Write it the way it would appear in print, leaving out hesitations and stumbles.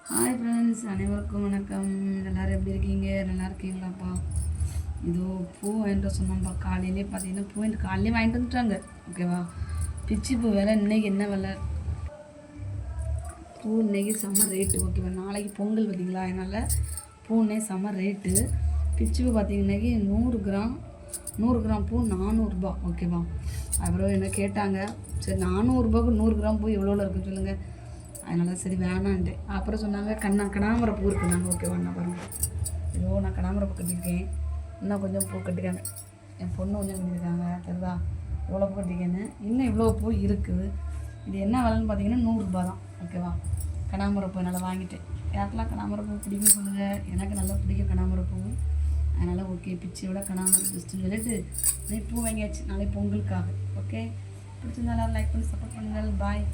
Hi friends, அனைவருக்கும் வணக்கம். எல்லோரும் எப்படி இருக்கீங்க? நல்லா இருக்கீங்களாப்பா? இதோ பூ வாங்கிட்டு சொன்னோம்ப்பா. காலையிலே பார்த்தீங்கன்னா பூ காலையிலே வாங்கிட்டு வந்துட்டாங்க. ஓகேவா? பிச்சி பூ விலை இன்றைக்கி என்ன விலை? பூ இன்றைக்கி செம்ம ரேட்டு. ஓகேவா? நாளைக்கு பொங்கல் பார்த்தீங்களா, அதனால் பூ இன்னைக்கு செம்ம ரேட்டு. பிச்சி பூ பார்த்தீங்கன்னாக்கி 100 கிராம் பூ 400 ரூபா. ஓகேவா? அப்புறம் என்ன கேட்டாங்க, சரி 400 ரூபாய்க்கு 100 கிராம் பூ எவ்வளோ இருக்குன்னு சொல்லுங்கள். அதனால் சரி வேணான்ட்டு. அப்புறம் சொன்னாங்க கனகாம்பரம் பூ இருக்குனாங்க. ஓகேவா? நான் பாருங்கள், ஐயோ நான் கனகாம்பரம் பூ கட்டியிருக்கேன். இன்னும் கொஞ்சம் பூ கட்டிருக்காங்க. என் பொண்ணு கொஞ்சம் கட்டியிருக்காங்க. தெரியுதா எவ்வளோ பூ கட்டிருக்கேன்னு? இன்னும் இவ்வளோ பூ இருக்குது. இது என்ன விலைன்னு பார்த்தீங்கன்னா 100 ரூபா தான். ஓகேவா? கனகாம்பரம் பூ என்னால் வாங்கிட்டேன். யாருக்கெல்லாம் கனகாம்பரம் பூ பிடிக்கும் சொல்லுங்கள். எனக்கு நல்லா பிடிக்கும் கனகாம்பரம் பூ. அதனால் ஓகே, பிச்சையோட கனகாம்பரம் பெஸ்ட்டுன்னு சொல்லிட்டு பூ வாங்கியாச்சு நாளைக்கு பொங்கலுக்காக. ஓகே, பிடிச்சிருந்தாலும் லைக் பண்ணி சப்போர்ட் பண்ணுங்கள். பாய்.